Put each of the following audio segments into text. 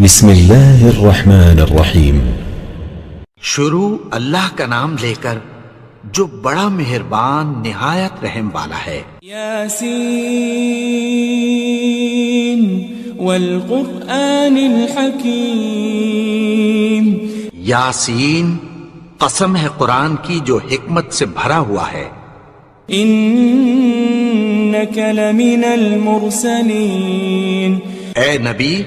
بسم اللہ الرحمن الرحیم۔ شروع اللہ کا نام لے کر جو بڑا مہربان نہایت رحم والا ہے۔ یاسین والقرآن الحکیم۔ یاسین، قسم ہے قرآن کی جو حکمت سے بھرا ہوا ہے۔ انک لمن المرسلین۔ اے نبی،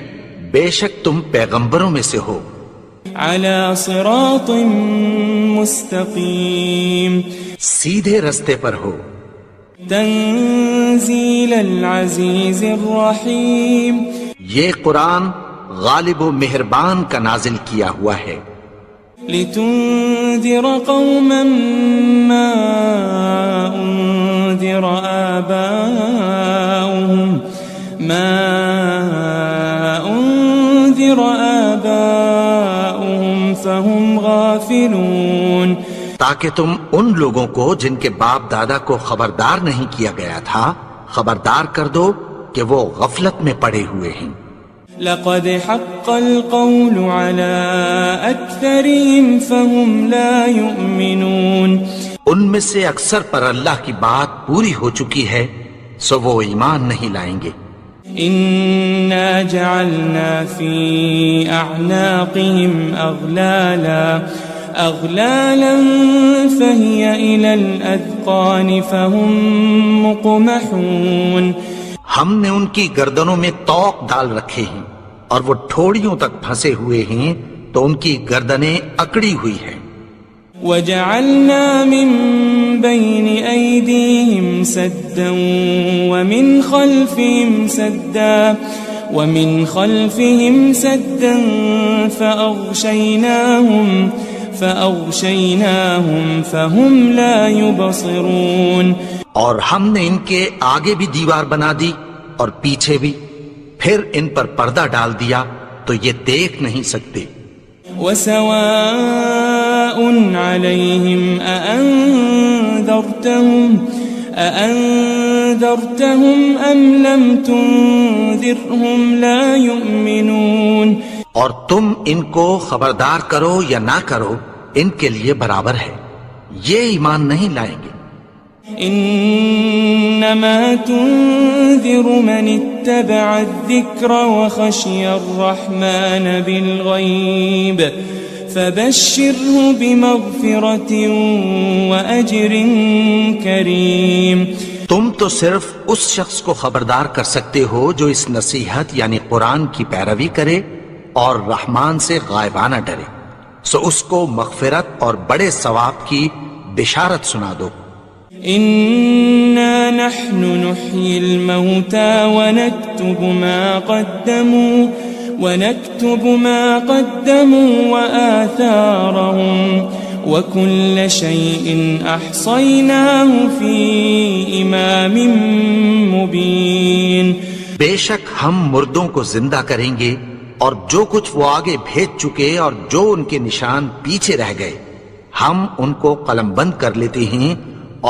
بے شک تم پیغمبروں میں سے ہو۔ علی صراط مستقیم۔ سیدھے رستے پر ہو۔ تنزیل العزیز الرحیم۔ یہ قرآن غالب و مہربان کا نازل کیا ہوا ہے۔ لتنذر قوما ما انذر آباؤهم فهم غافلون۔ تاکہ تم ان لوگوں کو جن کے باپ دادا کو خبردار نہیں کیا گیا تھا خبردار کر دو کہ وہ غفلت میں پڑے ہوئے ہیں۔ لقد حق القول على اکثرهم فهم لا يؤمنون۔ ان میں سے اکثر پر اللہ کی بات پوری ہو چکی ہے سو وہ ایمان نہیں لائیں گے۔ انا جعلنا في اعناقهم اغلالا فهي الى الاذقان فهم مقمحون۔ ہم نے ان کی گردنوں میں طوق ڈال رکھے ہیں اور وہ ٹھوڑیوں تک پھنسے ہوئے ہیں تو ان کی گردنیں اکڑی ہوئی ہیں۔ وجعلنا من بين أيديهم سدا ومن خلفهم سدا فأغشيناهم فهم لا يبصرون۔ اور ہم نے ان کے آگے بھی دیوار بنا دی اور پیچھے بھی، پھر ان پر پردہ ڈال دیا تو یہ دیکھ نہیں سکتے۔ وسواء عليهم أأنذرتهم أم لم تنذرهم لا يؤمنون۔ اور تم ان کو خبردار کرو یا نہ کرو ان کے لیے برابر ہے، یہ ایمان نہیں لائیں گے۔ انما تنذر من اتبع الذکر وخشی الرحمن بالغیب فبشره بمغفرة وأجر کریم۔ تم تو صرف اس شخص کو خبردار کر سکتے ہو جو اس نصیحت یعنی قرآن کی پیروی کرے اور رحمان سے غائبانہ ڈرے، سو اس کو مغفرت اور بڑے ثواب کی بشارت سنا دو۔ إنا نحن نحيي الموتى ونكتب ما قدموا وآثارهم وكل شيء أحصيناه في إمام مبين۔ بے شک ہم مردوں کو زندہ کریں گے اور جو کچھ وہ آگے بھیج چکے اور جو ان کے نشان پیچھے رہ گئے ہم ان کو قلم بند کر لیتے ہیں،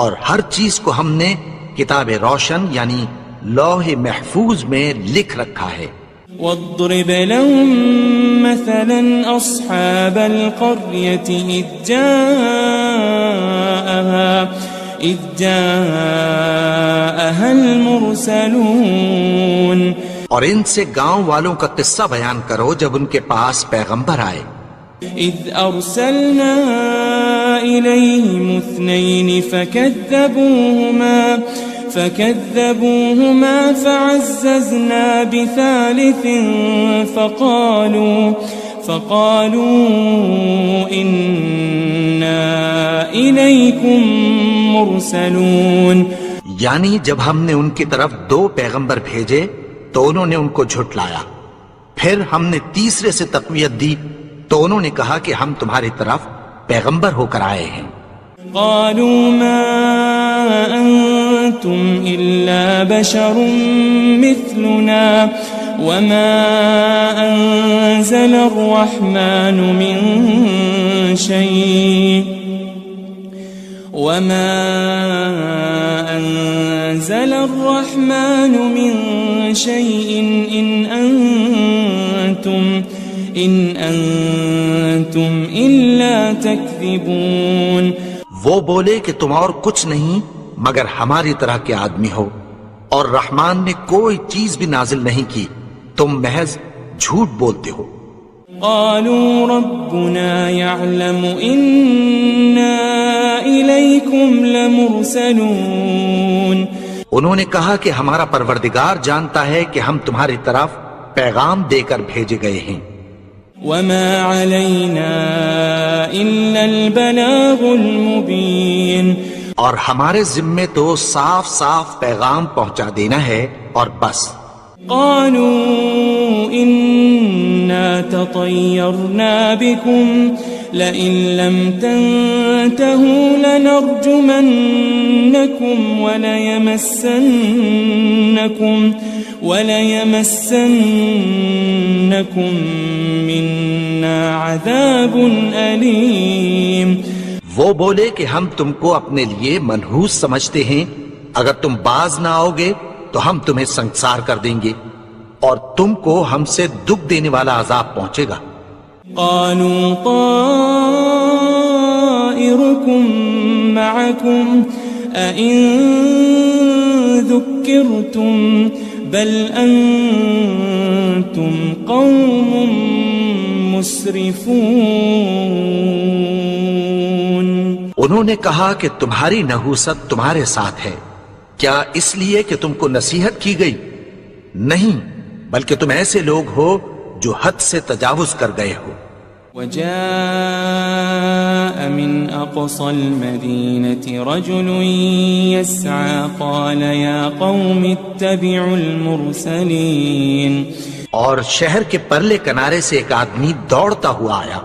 اور ہر چیز کو ہم نے کتاب روشن یعنی لوح محفوظ میں لکھ رکھا ہے۔ واضرب لهم مثلا أصحاب القرية إذ جاءها المرسلون۔ اور ان سے گاؤں والوں کا قصہ بیان کرو جب ان کے پاس پیغمبر آئے۔ إذ أرسلنا إليهم 2 فكذبوهما فعززنا بثالث فقالوا إنا إليكم مرسلون۔ یعنی جب ہم نے ان کی طرف 2 پیغمبر بھیجے تو انہوں نے ان کو جھٹلایا، پھر ہم نے تیسرے سے تقویت دی تو انہوں نے کہا کہ ہم تمہاری طرف پیغمبر ہو کر آئے ہیں۔ قالوا ما أنتم إلا بشر مثلنا وما أنزل الرحمن من شيء إن أنتم أنتم إلا تكذبون. وہ بولے کہ تم اور کچھ نہیں مگر ہماری طرح کے آدمی ہو، اور رحمان نے کوئی چیز بھی نازل نہیں کی، تم محض جھوٹ بولتے ہو. قالوا ربنا يعلم إنا إليكم لمرسلون. انہوں نے کہا کہ ہمارا پروردگار جانتا ہے کہ ہم تمہاری طرف پیغام دے کر بھیجے گئے ہیں. وما علينا إلا البلاغ المبين. اور ہمارے ذمے تو صاف صاف پیغام پہنچا دینا ہے اور بس. قالوا إنا تطيرنا بكم لئن لم تنتهوا لنرجمنكم وليمسنكم منا عذاب أليم. وہ بولے کہ ہم تم کو اپنے لیے منحوس سمجھتے ہیں، اگر تم باز نہ آؤ گے تو ہم تمہیں سنسار کر دیں گے اور تم کو ہم سے دکھ دینے والا عذاب پہنچے گا. قالوا طائركم معكم أئن ذكرتم بل أنتم قوم مسرفون. انہوں نے کہا کہ تمہاری نحوست تمہارے ساتھ ہے، کیا اس لیے کہ تم کو نصیحت کی گئی؟ نہیں، بلکہ تم ایسے لوگ ہو جو حد سے تجاوز کر گئے ہو. وجاء من أقصى المدينة رجل يسعى قال يا قوم اتبعوا المرسلين. اور شہر کے پرلے کنارے سے ایک آدمی دوڑتا ہوا آیا،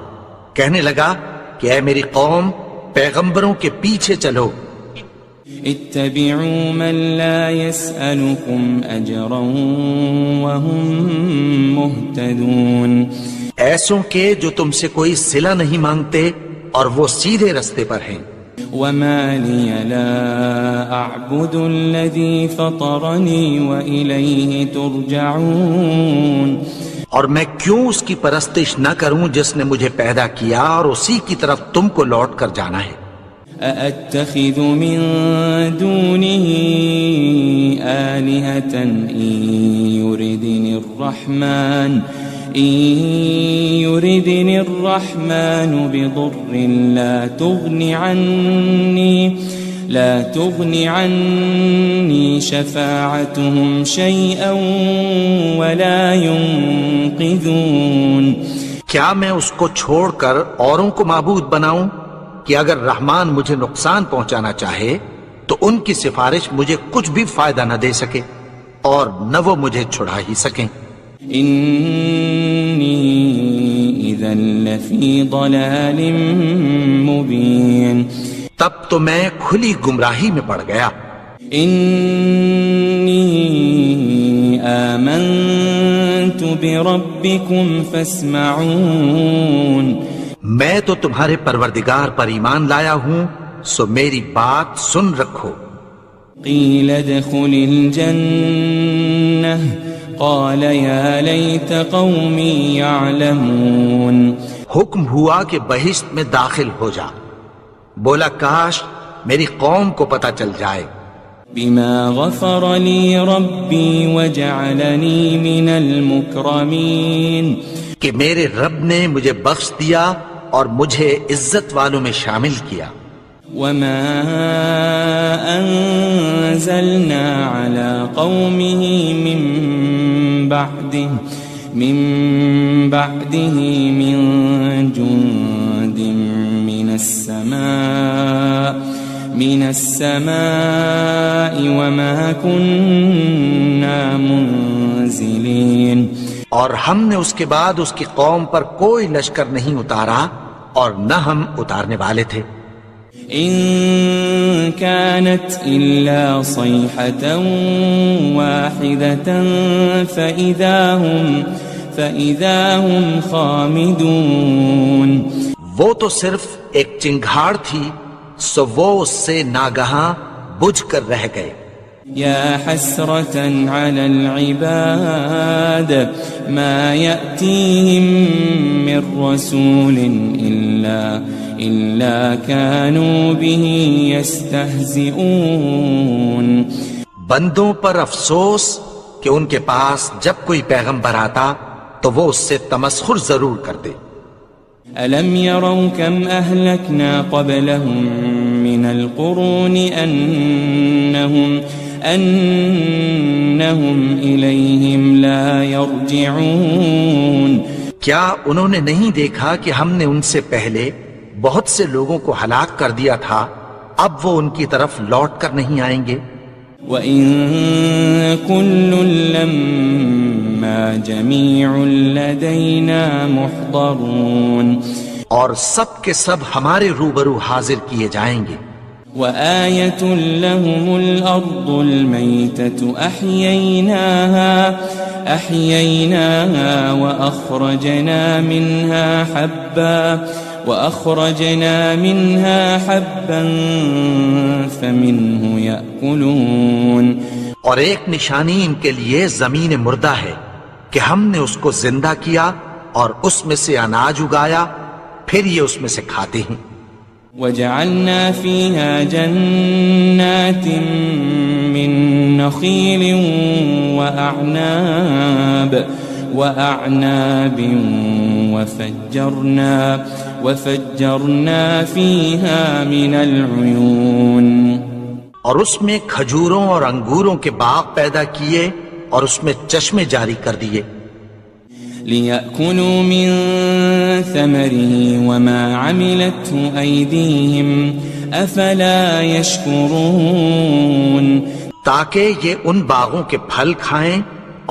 کہنے لگا کہ اے میری قوم، پیغمبروں کے پیچھے چلو. اتبعوا من لا يسألكم أجرا وهم مهتدون. ایسوں کے جو تم سے کوئی صلہ نہیں مانگتے اور وہ سیدھے رستے پر ہیں. وما لي لا أعبد الذي فطرني وإليه ترجعون. اور میں کیوں اس کی پرستش نہ کروں جس نے مجھے پیدا کیا اور اسی کی طرف تم کو لوٹ کر جانا ہے. أأتخذ من دونه آلهة إن يردني الرحمن بضر لا تغن عني شفاعتهم شيئا ولا ينقذون. کیا میں اس کو چھوڑ کر اوروں کو معبود بناؤں کہ اگر رحمان مجھے نقصان پہنچانا چاہے تو ان کی سفارش مجھے کچھ بھی فائدہ نہ دے سکے اور نہ وہ مجھے چھڑا ہی سکیں. إني إذا لفي ضلال مبين. تب تو میں کھلی گمراہی میں پڑ گیا. إني آمنت بربكم فاسمعون. میں تو تمہارے پروردگار پر ایمان لایا ہوں، سو میری بات سن رکھو. قيل ادخل الجنة قال يا ليت قومي يعلمون. حکم ہوا کہ بہشت میں داخل ہو جا. بولا کاش میری قوم کو پتہ چل جائے. بما غفر لي ربي وجعلني من المكرمين. کہ میرے رب نے مجھے بخش دیا اور مجھے عزت والوں میں شامل کیا. وما أنزلنا على قومه من بعده من جند من السماء وما كنا منزلين. اور ہم نے اس کے بعد اس کی قوم پر کوئی لشکر نہیں اتارا اور نہ ہم اتارنے والے تھے. إن كانت إلا صيحة واحدة فإذا هم خامدون. وہ تو صرف ایک چنگھاڑ تھی، سو وہ اس سے ناگہاں بجھ کر رہ گئے. يا حسرة على العباد ما يأتيهم من رسول إلا كانوا به يستهزئون. بندوں پر افسوس کہ ان کے پاس جب کوئی پیغمبر آتا تو وہ اس سے تمسخر ضرور کرتے. ألم يروا كم أهلكنا قبلهم من القرون أنهم إليهم لا يرجعون. کیا انہوں نے نہیں دیکھا کہ ہم نے ان سے پہلے بہت سے لوگوں کو ہلاک کر دیا تھا، اب وہ ان کی طرف لوٹ کر نہیں آئیں گے. وَإِن كُلٌّ لَمَّا جَمِيعٌ لَدَيْنَا مُحْضَرُونَ. اور سب کے سب ہمارے روبرو حاضر کیے جائیں گے. وَآيَةٌ لَهُمُ الْأَرْضُ الْمَيْتَةُ أَحْيَيْنَاهَا وَأَخْرَجْنَا مِنْهَا حَبًّا فَمِنْهُ يَأْكُلُونَ. اور ایک نشانی ان کے لیے زمین مردہ ہے کہ ہم نے اس کو زندہ کیا اور اس میں سے اناج اگایا، پھر یہ اس میں سے کھاتے ہیں. وَجَعَلْنَا فِيهَا جَنَّاتٍ مِّن نَخِيلٍ وَأَعْنَابٍ وَفَجَّرْنَا فِيهَا مِنَ الْعُيُونِ. اور اس میں کھجوروں اور انگوروں کے باغ پیدا کیے اور اس میں چشمے جاری کر دیے. لِيَأْكُلُوا مِن ثَمَرِهِ وَمَا عَمِلَتْهُ أَيْدِيهِمْ أَفَلَا يَشْكُرُونَ. تاکہ یہ ان باغوں کے پھل کھائیں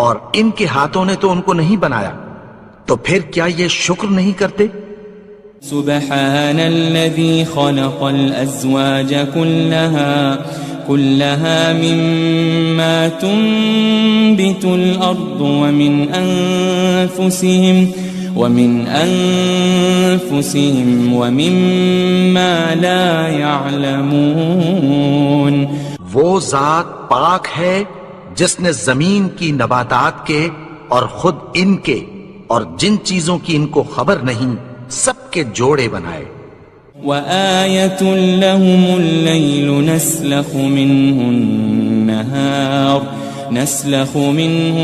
اور ان کے ہاتھوں نے تو ان کو نہیں بنایا، تو پھر کیا یہ شکر نہیں کرتے؟ سبحان الذي خلق الأزواج كلها مما تنبت الأرض ومن أنفسهم ومما لا يعلمون. وہ ذات پاک ہے جس نے زمین کی نباتات کے اور خود ان کے اور جن چیزوں کی ان کو خبر نہیں سب کے جوڑے بنائے. وَآيَةٌ لَهُمُ اللَّيْلُ نَسْلَخُ مِنْهُ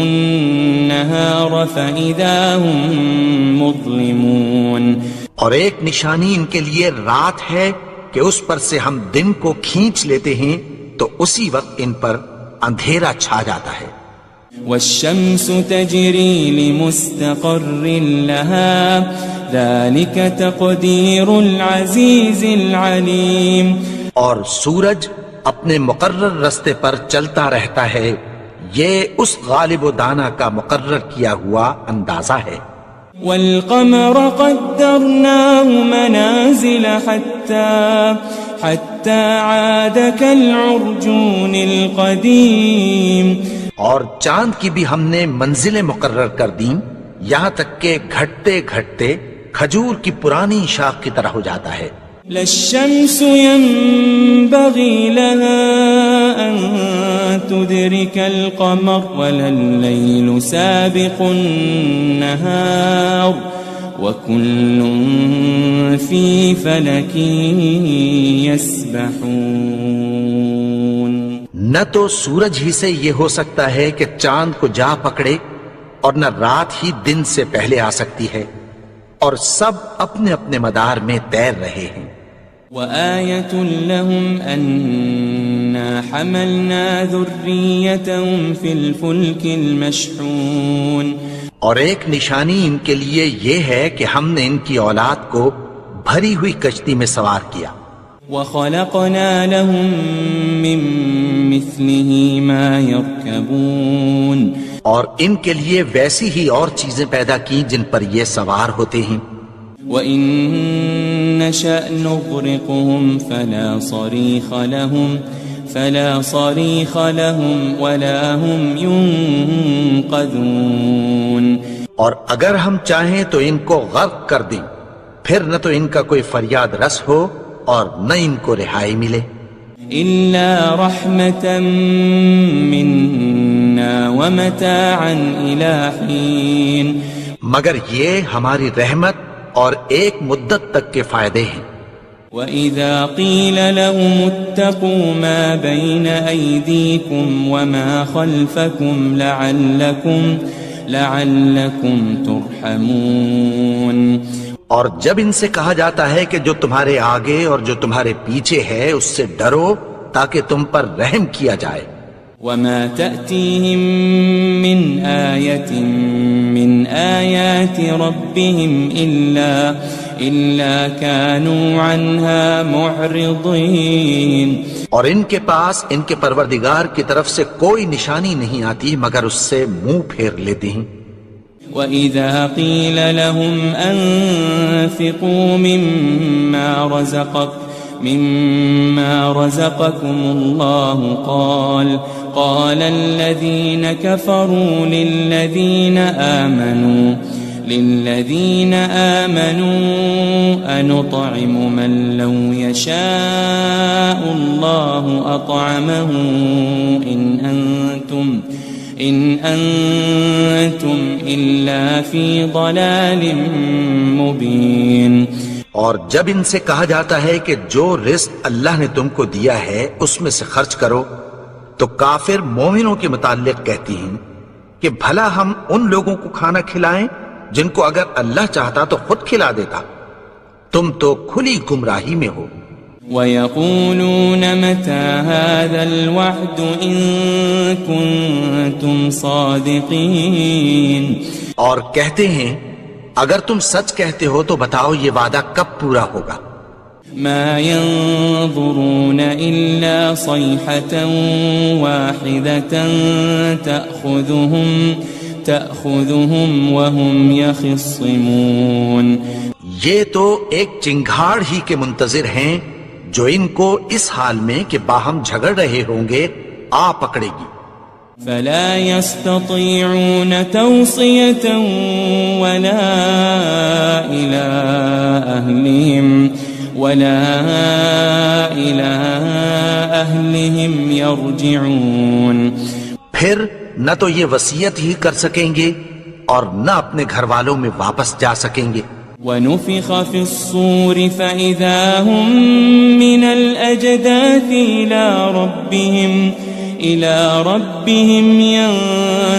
النَّهَارَ فَإِذَا هُمْ مُظْلِمُونَ. اور ایک نشانی ان کے لیے رات ہے کہ اس پر سے ہم دن کو کھینچ لیتے ہیں تو اسی وقت ان پر اندھیرا چھا جاتا ہے. وَالشَّمْسُ تَجْرِي لِمُسْتَقَرٍّ لَهَا ذَلِكَ تَقْدِيرُ الْعَزِيزِ الْعَلِيمِ. اور سورج اپنے مقرر رستے پر چلتا رہتا ہے، یہ اس غالب و دانا کا مقرر کیا ہوا اندازہ ہے. وَالْقَمَرَ قَدَّرْنَاهُ مَنَازِلَ حَتَّى عَادَ كَالْعُرْجُونِ الْقَدِيمِ. اور چاند کی بھی ہم نے منزلیں مقرر کر دیں، یہاں تک کہ گھٹتے گھٹتے کھجور کی پرانی شاخ کی طرح ہو جاتا ہے. لَلشَّمْسُ يَنبَغِي لَهَا أَن تُدْرِكَ الْقَمَرَ وَلَا اللَّيْلُ سَابِقُ النَّهَارِ وَكُلٌّ فِي فَلَكٍ يَسْبَحُونَ. نہ تو سورج ہی سے یہ ہو سکتا ہے کہ چاند کو جا پکڑے، اور نہ رات ہی دن سے پہلے آ سکتی ہے، اور سب اپنے اپنے مدار میں تیر رہے ہیں. وَآيَةٌ لَهُمْ أَنَّا حَمَلْنَا ذُرِّيَّتَهُمْ فِي الْفُلْكِ الْمَشْحُونِ. اور ایک نشانی ان کے لیے یہ ہے کہ ہم نے ان کی اولاد کو بھری ہوئی کشتی میں سوار کیا. وَخَلَقْنَا لَهُم مِّن مِّثْلِهِ مَا يَرْكَبُونَ. اور ان کے لیے ویسی ہی اور چیزیں پیدا کی جن پر یہ سوار ہوتے ہیں. وَإِن نَّشَأْ نُغْرِقْهُمْ فَلَا صَرِيخَ لَهُمْ وَلَا هُمْ يُنقَذُونَ. اور اگر ہم چاہیں تو ان کو غرق کر دیں، پھر نہ تو ان کا کوئی فریاد رس ہو اور نہ ان کو رہائی ملے. إلا رحمة منا ومتاعا إلى حين مگر یہ ہماری رحمت اور ایک مدت تک کے فائدے ہیں. وَإِذَا قِيلَ لَهُمُ اتَّقُوا مَا بَيْنَ أَيْدِيكُمْ وَمَا خَلْفَكُمْ لَعَلَّكُمْ تُرْحَمُونَ. اور جب ان سے کہا جاتا ہے کہ جو تمہارے آگے اور جو تمہارے پیچھے ہے اس سے ڈرو تاکہ تم پر رحم کیا جائے. وَمَا تَأْتِيهِم مِّنْ آيَةٍ مِّنْ آيَاتِ رَبِّهِمْ إِلَّا كَانُوا عَنْهَا مُعْرِضِينَ. اور ان کے پاس ان کے پروردگار کی طرف سے کوئی نشانی نہیں آتی مگر اس سے منہ پھیر لیتے ہیں. وَإِذَا قِيلَ لَهُمْ أَنفِقُوا مِمَّا رَزَقَكُمُ اللَّهُ قَالَ الَّذِينَ كَفَرُوا لِلَّذِينَ آمَنُوا أَنُطْعِمُ مَن لَّوْ يَشَاءُ اللَّهُ أَطْعَمَهُ إِنْ أَنْتُمْ إِلَّا فِي ضَلَالٍ مُبِينٍ. اور جب ان سے کہا جاتا ہے کہ جو رزق اللہ نے تم کو دیا ہے اس میں سے خرچ کرو تو کافر مومنوں کے متعلق کہتی ہیں کہ بھلا ہم ان لوگوں کو کھانا کھلائیں جن کو اگر اللہ چاہتا تو خود کھلا دیتا. تم تو کھلی گمراہی میں ہو. وَيَقُولُونَ مَتَى هَذَا الْوَعْدُ إِن كُنتُمْ صَادِقِينَ. اور کہتے ہیں اگر تم سچ کہتے ہو تو بتاؤ یہ وعدہ کب پورا ہوگا. مَا يَنظُرُونَ إِلَّا صَيْحَةً وَاحِدَةً تَأْخُذُهُمْ وَهُمْ يَخِصِّمُونَ. یہ تو ایک چنگھاڑ ہی کے منتظر ہیں جو ان کو اس حال میں کہ باہم جھگڑ رہے ہوں گے آ پکڑے گی. فلا يستطيعون توصية ولا إلى أهلهم يرجعون. پھر نہ تو یہ وصیت ہی کر سکیں گے اور نہ اپنے گھر والوں میں واپس جا سکیں گے. وَنُفِخَ فِي الصُّورِ فَإِذَا هُم مِّنَ الْأَجْدَاثِ إِلَى رَبِّهِمْ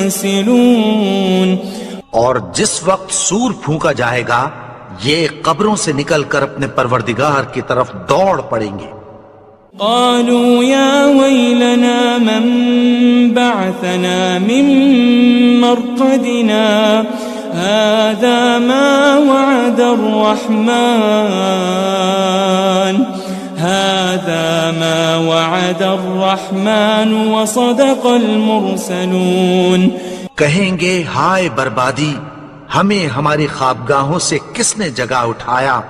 يَنسِلُونَ. اور جس وقت سور پھونکا جائے گا یہ قبروں سے نکل کر اپنے پروردگار کی طرف دوڑ پڑیں گے. قالوا يا ويلنا من بعثنا من مرقدنا هذا ما وعد الرحمن وصدق المرسلون. کہیں گے ہائے بربادی ہمیں ہماری خوابگاہوں سے کس نے جگا اٹھایا.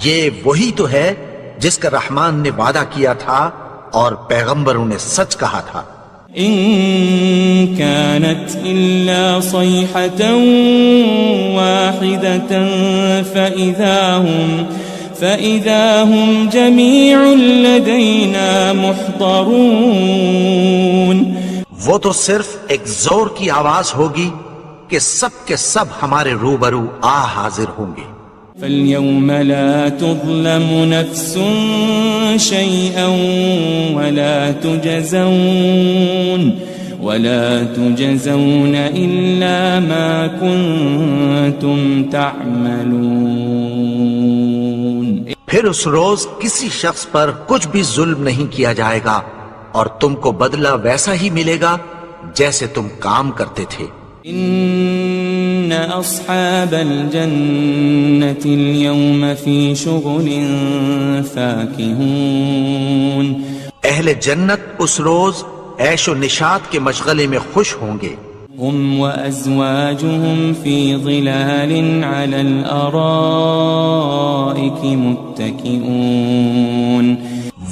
یہ وہی تو ہے جس کا رحمان نے وعدہ کیا تھا اور پیغمبروں نے سچ کہا تھا. إن كانت إلا صيحة واحدة فإذا هم جميع لدينا محضرون. وہ تو صرف ایک زور کی آواز ہوگی کہ سب کے سب ہمارے روبرو حاضر ہوں گے. فاليوم لا تظلم نفس شيئا ولا تجزون إلا ما كنتم تعملون. پھر اس روز کسی شخص پر کچھ بھی ظلم نہیں کیا جائے گا اور تم کو بدلہ ویسا ہی ملے گا جیسے تم کام کرتے تھے. ان اصحاب الجنة اليوم في شغل فاكهون. اہل جنت اس روز عیش و نشاط کے مشغلے میں خوش ہوں گے. هم وازواجهم في ظلال على الارائك متكئون.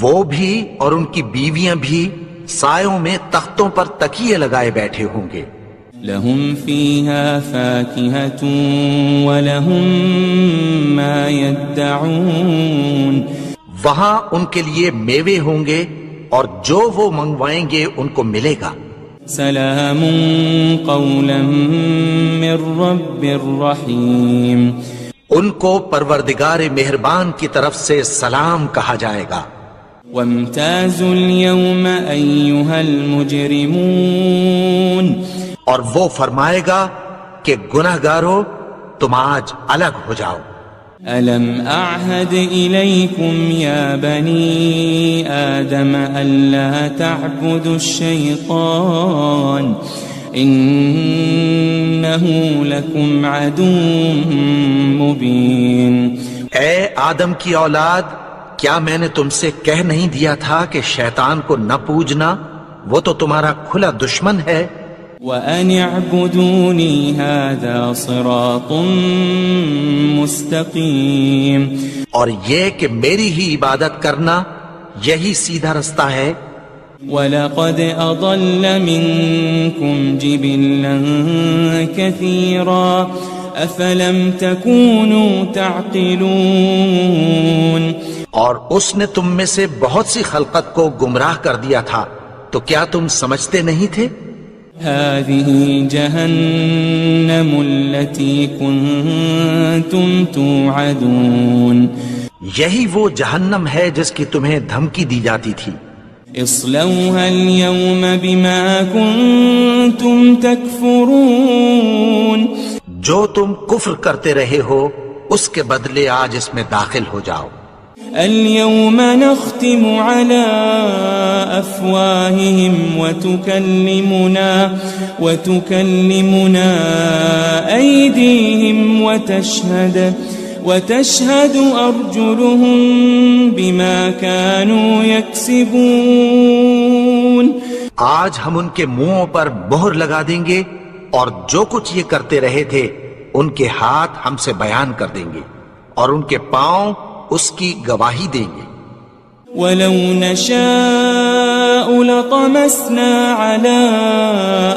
وہ بھی اور ان کی بیویاں بھی سایوں میں تختوں پر تکیے لگائے بیٹھے ہوں گے. لهم فيها فاكهة ولهم ما يدعون. وہاں ان کے لیے میوے ہوں گے اور جو وہ منگوائیں گے ان کو ملے گا. سلام قولا من رب الرحیم. ان کو پروردگار مہربان کی طرف سے سلام کہا جائے گا. وامتازوا اليوم أيها المجرمون. اور وہ فرمائے گا کہ گناہگارو تم آج الگ ہو جاؤ. ألم أعهد إليكم يا بني آدم ألا تعبدوا الشيطان إنه لكم عدو مبين. اے آدم کی اولاد، کیا میں نے تم سے کہہ نہیں دیا تھا کہ شیطان کو نہ پوجنا، وہ تو تمہارا کھلا دشمن ہے. وَأَنِ اعْبُدُونِي هَذَا صِرَاطٌ مُسْتَقِيمٌ. اور یہ کہ میری ہی عبادت کرنا یہی سیدھا رستہ ہے. وَلَقَدْ أَضَلَّ مِنْكُمْ جِبِلًّا كَثِيرًا أَفَلَمْ تَكُونُوا تَعْقِلُونَ. اور اس نے تم میں سے بہت سی خلقت کو گمراہ کر دیا تھا، تو کیا تم سمجھتے نہیں تھے؟ هذه جهنم التي كنتم توعدون. یہی وہ جہنم ہے جس کی تمہیں دھمکی دی جاتی تھی. اصلوها اليوم بما كنتم تكفرون. جو تم کفر کرتے رہے ہو اس کے بدلے آج اس میں داخل ہو جاؤ. اليوم نختم على أفواههم وتكلمنا أيديهم وتشهد أرجلهم بما كانوا يكسبون. آج ہم ان کے منہوں پر مہر لگا دیں گے اور جو کچھ یہ کرتے رہے تھے ان کے ہاتھ ہم سے بیان کر دیں گے اور ان کے پاؤں اس کی گواہی دیں گے. وَلَوْ نَشَاءُ لَطَمَسْنَا عَلَىٰ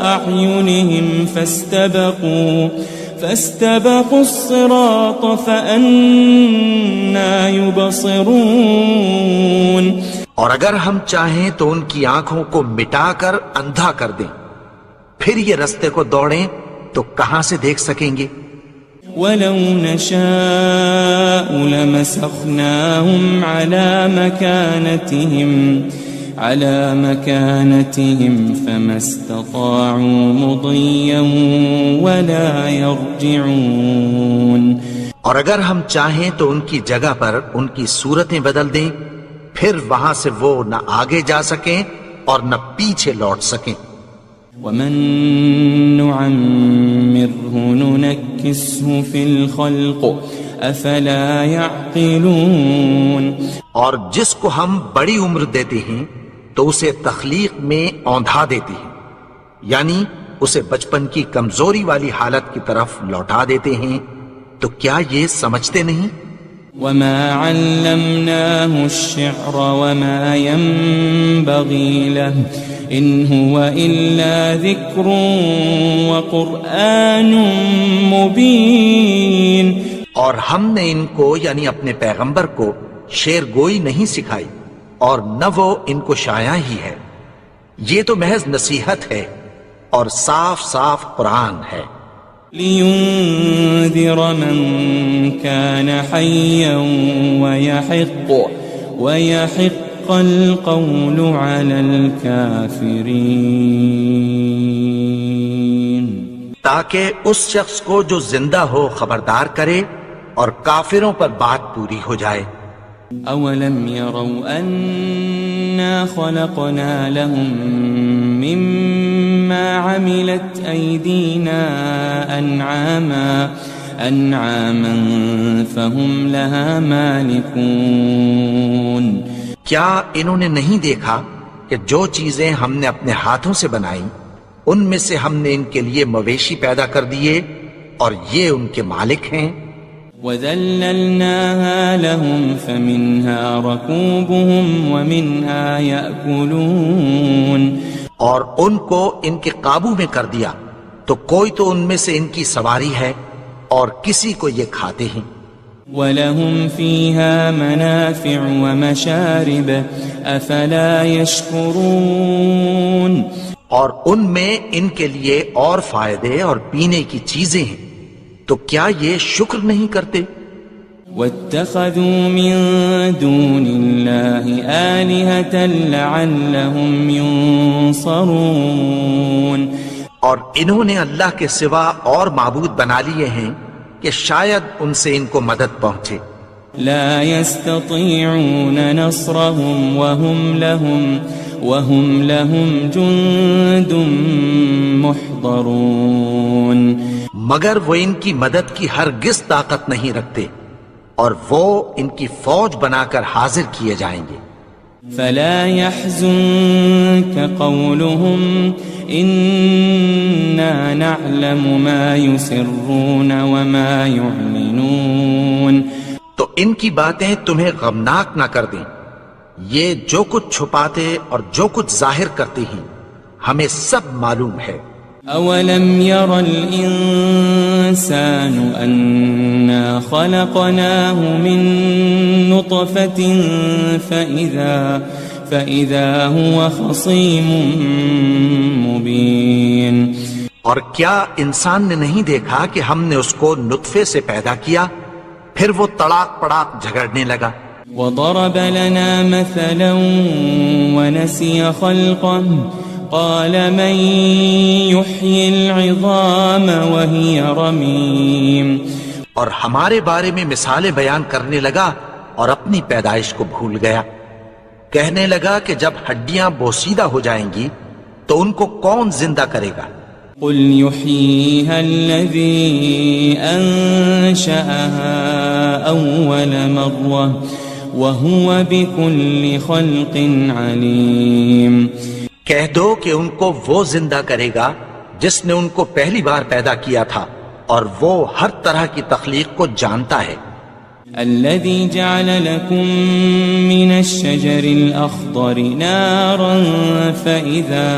أَعْيُنِهِمْ فَاسْتَبَقُوا الصِّرَاطَ فَأَنَّىٰ يُبْصِرُونَ. اور اگر ہم چاہیں تو ان کی آنکھوں کو مٹا کر اندھا کر دیں، پھر یہ رستے کو دوڑیں تو کہاں سے دیکھ سکیں گے. وَلَوْ نَشَاءُ لَمَسَخْنَاهُمْ عَلَى مَكَانَتِهِمْ فَمَا اسْتَطَاعُوا مُضِيًّا وَلَا يَرْجِعُونَ. اور اگر ہم چاہیں تو ان کی جگہ پر ان کی صورتیں بدل دیں، پھر وہاں سے وہ نہ آگے جا سکیں اور نہ پیچھے لوٹ سکیں. وَمَن نُعَمِّرْهُ نُنَكِّسْهُ فِي الْخَلْقِ أَفَلَا يَعْقِلُونَ. اور جس کو ہم بڑی عمر دیتے ہیں تو اسے تخلیق میں اوندھا دیتے ہیں، یعنی اسے بچپن کی کمزوری والی حالت کی طرف لوٹا دیتے ہیں. تو کیا یہ سمجھتے نہیں؟ وَمَا عَلَّمْنَاهُ الشِّعْرَ وَمَا يَنبَغِي لَهُ إِنْ هُوَ إِلَّا ذِكْرٌ وَقُرْآنٌ مُبِينٌ. اور ہم نے ان کو یعنی اپنے پیغمبر کو شعر گوئی نہیں سکھائی اور نہ وہ ان کو شایع ہی ہے، یہ تو محض نصیحت ہے اور صاف صاف قرآن ہے. لِيُنذِرَ مَن كَانَ حَيًّا وَيَحِقَّ الْقَوْلُ عَلَى الْكَافِرِينَ. تاکہ اس شخص کو جو زندہ ہو خبردار کرے اور کافروں پر بات پوری ہو جائے. أَوَلَمْ يَرَوْا أَنَّا خَلَقْنَا لَهُم مِّمَّا عَمِلَتْ أَيْدِينَا أَنْعَامًا فَهُمْ لَهَا مَالِكُونَ. کیا انہوں نے نہیں دیکھا کہ جو چیزیں ہم نے اپنے ہاتھوں سے بنائیں ان میں سے ہم نے ان کے لیے مویشی پیدا کر دیے اور یہ ان کے مالک ہیں. وَذَلَّلْنَاهَا لَهُمْ فَمِنْهَا رَكُوبُهُمْ وَمِنْهَا يَأْكُلُونَ. اور ان کو ان کے قابو میں کر دیا تو کوئی تو ان میں سے ان کی سواری ہے اور کسی کو یہ کھاتے ہیں. وَلَهُمْ فِيهَا مَنَافِعُ وَمَشَارِبُ أَفَلَا يَشْكُرُونَ اور ان میں ان کے لیے اور فائدے اور پینے کی چیزیں ہیں، تو کیا یہ شکر نہیں کرتے؟ وَاتَّخَذُوا مِن دُونِ اللَّهِ آلِهَةً لَعَلَّهُمْ يُنصَرُونَ اور انہوں نے اللہ کے سوا اور معبود بنا لیے ہیں کہ شاید ان سے ان کو مدد پہنچے۔ لا يستطيعون نصرهم وهم لهم جند محضرون مگر وہ ان کی مدد کی ہرگز طاقت نہیں رکھتے، اور وہ ان کی فوج بنا کر حاضر کیے جائیں گے۔ فلا يحزنك قولهم إنا نعلم ما يسرون وما يعلنون تو ان کی باتیں تمہیں غمناک نہ کر دیں، یہ جو کچھ چھپاتے اور جو کچھ ظاہر کرتے ہیں ہمیں سب معلوم ہے۔ أولم ير الإنسان أنا خلقناه من نطفة فإذا هو خصيم مبين اور کیا انسان نے نہیں دیکھا کہ ہم نے اس کو نطفے سے پیدا کیا، پھر وہ تڑاک پڑاک جھگڑنے لگا۔ وضرب لنا مثلا ونسي خلقه قال من يحيي العظام وهي رميم اور ہمارے بارے میں مثالیں بیان کرنے لگا اور اپنی پیدائش کو بھول گیا، کہنے لگا کہ جب ہڈیاں بوسیدہ ہو جائیں گی تو ان کو کون زندہ کرے گا؟ قل يحييها الذي أنشأها أول مرة وهو بكل خلق عليم کہہ دو کہ ان کو وہ زندہ کرے گا جس نے ان کو پہلی بار پیدا کیا تھا، اور وہ ہر طرح کی تخلیق کو جانتا ہے۔ الذي جعل لكم من الشجر الأخضر نارا فإذا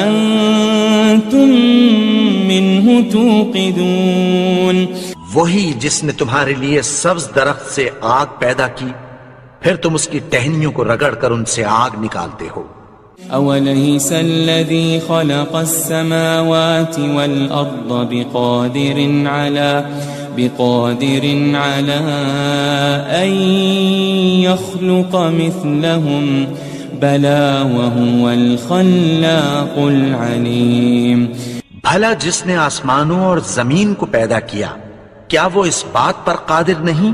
أنتم منه توقدون وہی جس نے تمہارے لیے سبز درخت سے آگ پیدا کی، پھر تم اس کی ٹہنیوں کو رگڑ کر ان سے آگ نکالتے ہو۔ أوليس الذي خلق السماوات والأرض بقادر على أن يخلق مثلهم بلى وهو الخلاق العليم بھلا جس نے آسمانوں اور زمین کو پیدا کیا، کیا وہ اس بات پر قادر نہیں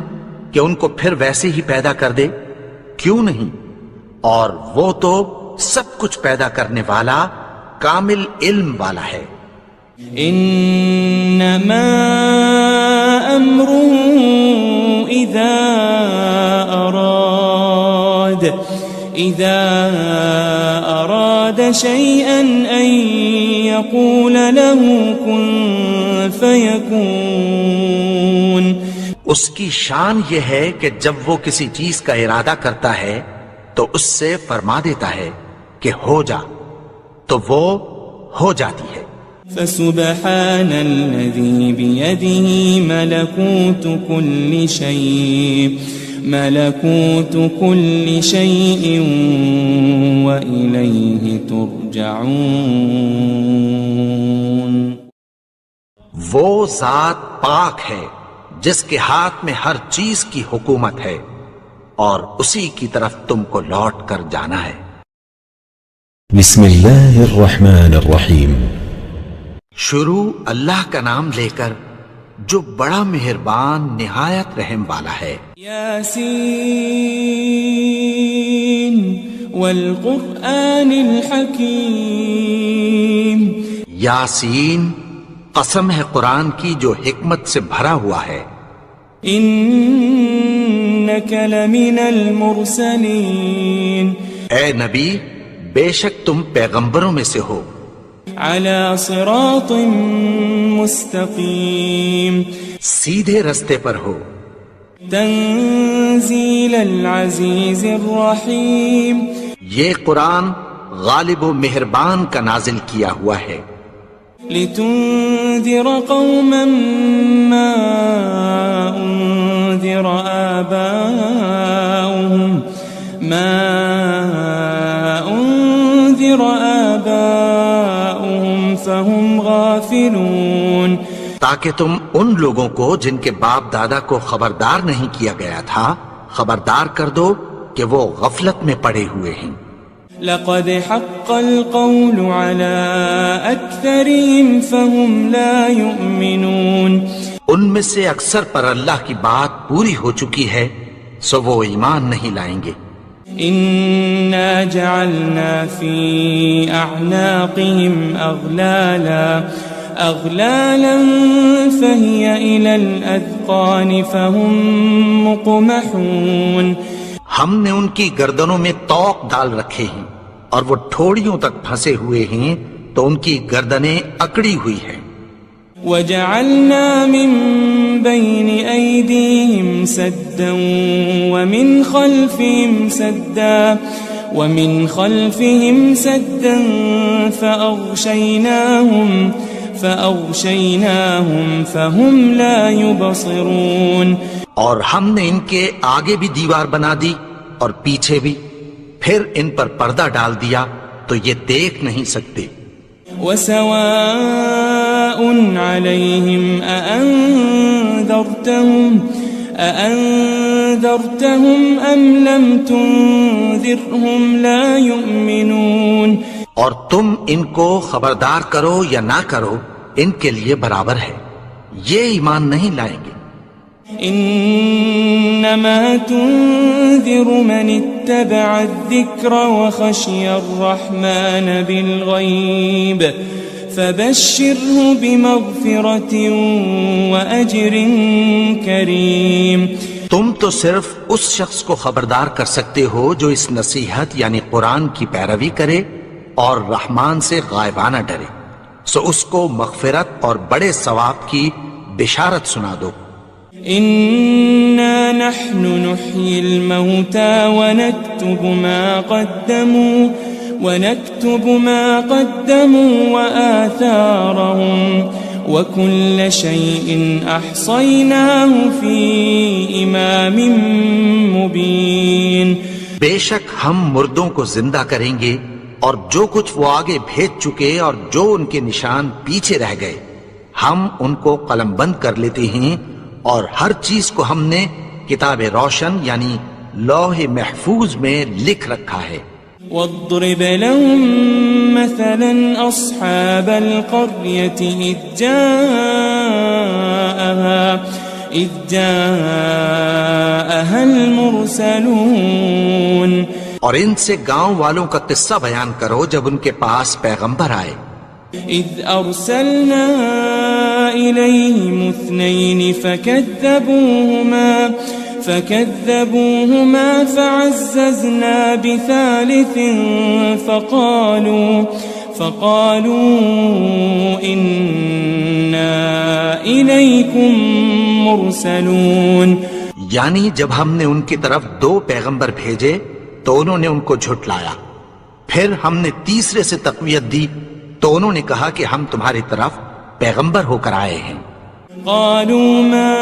کہ ان کو پھر ویسے ہی پیدا کر دے؟ کیوں نہیں؟ اور وہ تو سب کچھ پیدا کرنے والا، کامل علم والا ہے۔ انما امره اذا اراد شيئا ان يقول له كن فيكون اس کی شان یہ ہے کہ جب وہ کسی چیز کا ارادہ کرتا ہے تو اس سے فرما دیتا ہے کہ ہو جا، تو وہ ہو جاتی ہے۔ فسبحان الذي بيده ملكوت كل شيء وإليه ترجعون وہ ذات پاک ہے جس کے ہاتھ میں ہر چیز کی حکومت ہے، اور اسی کی طرف تم کو لوٹ کر جانا ہے۔ بسم اللہ الرحمن الرحیم۔ شروع اللہ کا نام لے کر جو بڑا مہربان نہایت رحم والا ہے۔ یاسین والقرآن الحکیم۔ یاسین، قسم ہے قرآن کی جو حکمت سے بھرا ہوا ہے۔ انک لمن المرسلین۔ اے نبی، بے شک تم پیغمبروں میں سے ہو۔ علی صراط مستقیم۔ سیدھے رستے پر ہو۔ تنزیل العزیز الرحیم۔ یہ قرآن غالب و مہربان کا نازل کیا ہوا ہے۔ لتنذر قوما ما أنذر آباؤهم فهم غافلون، تاکہ تم ان لوگوں کو جن کے باپ دادا کو خبردار نہیں کیا گیا تھا خبردار کر دو کہ وہ غفلت میں پڑے ہوئے ہیں۔ لقد حق القول على أكثرهم فهم لا يؤمنون، ان میں سے اکثر پر اللہ کی بات پوری ہو چکی ہے سو وہ ایمان نہیں لائیں گے۔ إنا جعلنا في أعناقهم أغلالا فهي إلى الأذقان فهم مقمحون، ہم نے ان کی گردنوں میں طوق ڈال رکھے ہیں اور وہ ٹھوڑیوں تک پھنسے ہوئے ہیں تو ان کی گردنیں اکڑی ہوئی ہیں۔ وجعلنا من بين أيديهم سدا ومن خلفهم سدا فأغشيناهم فهم لا يبصرون، اور ہم نے ان کے آگے بھی دیوار بنا دی اور پیچھے بھی، پھر ان پر پردہ ڈال دیا تو یہ دیکھ نہیں سکتے۔ وسواء عليهم أأنذرتهم أم لم تنذرهم لا يؤمنون، اور تم ان کو خبردار کرو یا نہ کرو ان کے لیے برابر ہے، یہ ایمان نہیں لائیں گے۔ انما تنذر من اتبع الذکر وخشی الرحمن بالغیب فبشره بمغفرة وأجر کریم، تم تو صرف اس شخص کو خبردار کر سکتے ہو جو اس نصیحت یعنی قرآن کی پیروی کرے اور رحمان سے غائبانہ ڈرے، سو اس کو مغفرت اور بڑے ثواب کی بشارت سنا دو۔ إنا نحن نحيي الموتى ونكتب ما قدموا وآثارهم وكل شيء أحصيناه في إمام مبين، بے شک ہم مردوں کو زندہ کریں گے اور جو کچھ وہ آگے بھیج چکے اور جو ان کے نشان پیچھے رہ گئے ہم ان کو قلم بند کر لیتے ہیں، اور ہر چیز کو ہم نے کتاب روشن یعنی لوح محفوظ میں لکھ رکھا ہے۔ واضرب لهم مثلا أصحاب القرية إذ جاءها المرسلون، اور ان سے گاؤں والوں کا قصہ بیان کرو جب ان کے پاس پیغمبر آئے۔ إذ أرسلنا إليهم 2 فكذبوهما فعززنا بثالث فقالوا إنا إليكم مرسلون، یعنی جب ہم نے ان کی طرف 2 پیغمبر بھیجے تو انہوں نے ان کو جھٹلایا، پھر ہم نے تیسرے سے تقویت دی تو انہوں نے کہا کہ ہم تمہاری طرف پیغمبر ہو کر آئے ہیں۔ قالوا ما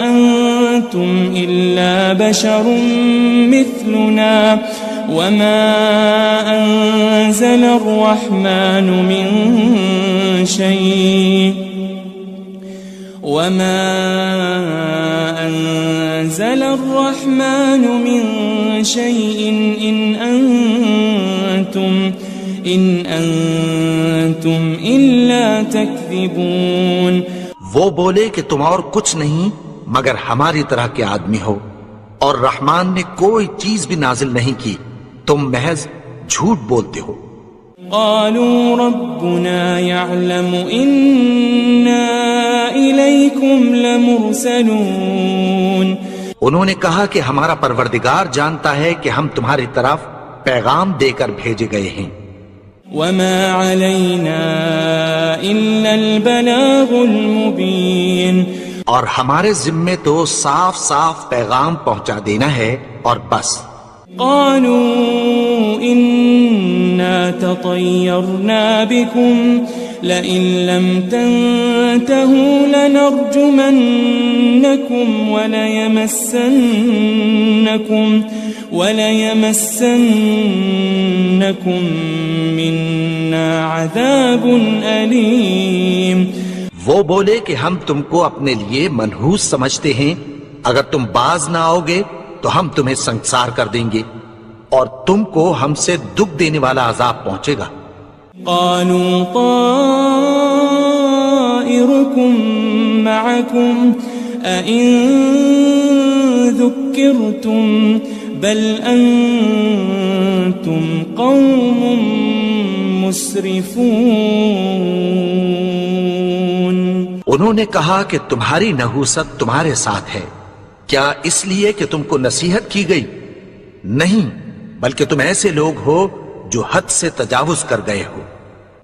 أنتم إلا بشر مثلنا وما أنزل الرحمن من شيء إن أنتم إلا تكذبون، وہ بولے کہ تم اور کچھ نہیں مگر ہماری طرح کے آدمی ہو، اور رحمان نے کوئی چیز بھی نازل نہیں کی، تم محض جھوٹ بولتے ہو۔ قالوا ربنا يعلم إنا إليكم لمرسلون، انہوں نے کہا کہ ہمارا پروردگار جانتا ہے کہ ہم تمہاری طرف پیغام دے کر بھیجے گئے ہیں۔ وما علينا إلا البلاغ المبين، اور ہمارے ذمے تو صاف صاف پیغام پہنچا دینا ہے اور بس۔ قالوا إنا تطيرنا بكم لئن لم تنتهوا لنرجمنكم وليمسنكم منا عذاب أليم. وہ بولے کہ ہم تم کو اپنے لیے منحوس سمجھتے ہیں، اگر تم باز نہ آؤ گے تو ہم تمہیں سنسار کر دیں گے اور تم کو ہم سے دکھ دینے والا عذاب پہنچے گا. قالوا طائركم معكم أئن ذكرتم بل أنتم قوم مسرفون. انہوں نے کہا کہ تمہاری نحوست تمہارے ساتھ ہے، کیا اس لیے کہ تم کو نصیحت کی گئی؟ نہیں، بلکہ تم ایسے لوگ ہو جو حد سے تجاوز کر گئے ہو.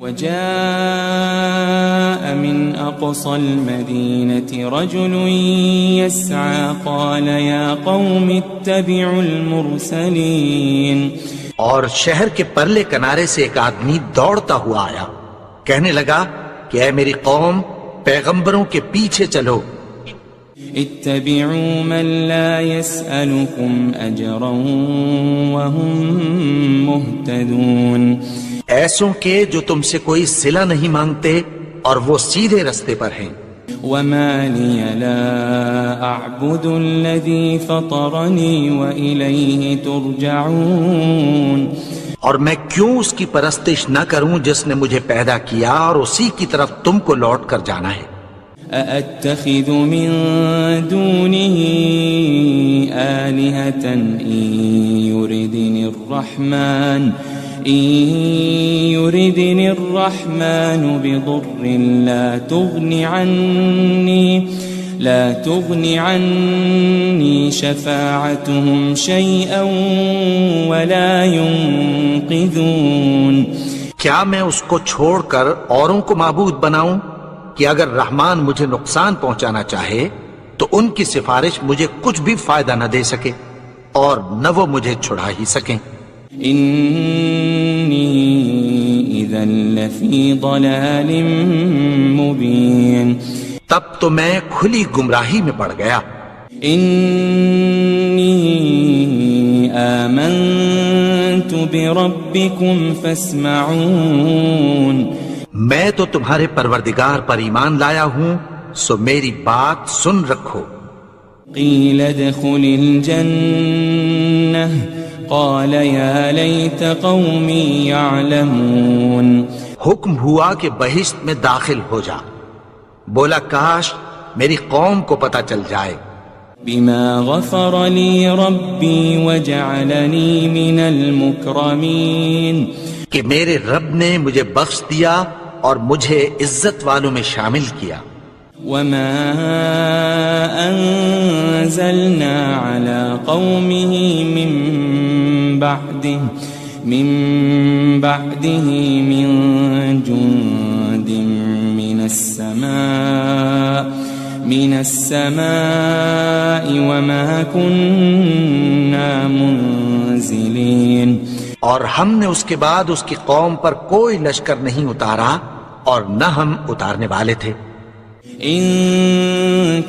وجاء من أقصى المدينة رجل يسعى قال يا قوم اتبعوا المرسلين. اور شہر کے پرلے کنارے سے ایک آدمی دوڑتا ہوا آیا، کہنے لگا کہ اے میری قوم، پیغمبروں کے پیچھے چلو. اتبعوا من لا يسألكم أجرا وهم مهتدون. ایسوں کے جو تم سے کوئی صلہ نہیں مانگتے اور وہ سیدھے رستے پر ہیں. وما لي لا أعبد الذي فطرني وإليه ترجعون. اور میں کیوں اس کی پرستش نہ کروں جس نے مجھے پیدا کیا اور اسی کی طرف تم کو لوٹ کر جانا ہے. أأتخذ من دونه آلهة إن يردني الرحمن بضر لا تغن عني شفاعتهم شيئا ولا ينقذون. کیا میں اس کو چھوڑ کر اوروں کو معبود بناؤں کہ اگر رحمان مجھے نقصان پہنچانا چاہے تو ان کی سفارش مجھے کچھ بھی فائدہ نہ دے سکے اور نہ وہ مجھے چھڑا ہی سکیں. إني إذا لفي ضلال مبين. تب تو میں کھلی گمراہی میں پڑ گیا. إني آمنت بربكم فاسمعون. میں تو تمہارے پروردگار پر ایمان لایا ہوں، سو میری بات سن رکھو. قيل ادخل الجنة قال يا ليت قومي يعلمون. حکم ہوا کہ بہشت میں داخل ہو جا. بولا کاش میری قوم کو پتہ چل جائے. بما غفر لي ربي وجعلني من المكرمين. کہ میرے رب نے مجھے بخش دیا اور مجھے عزت والوں میں شامل کیا. وما أنزلنا على قومه من بعده من جند من السماء وما كنا منزلين. اور ہم نے اس کے بعد اس کی قوم پر کوئی لشکر نہیں اتارا اور نہ ہم اتارنے والے تھے. إن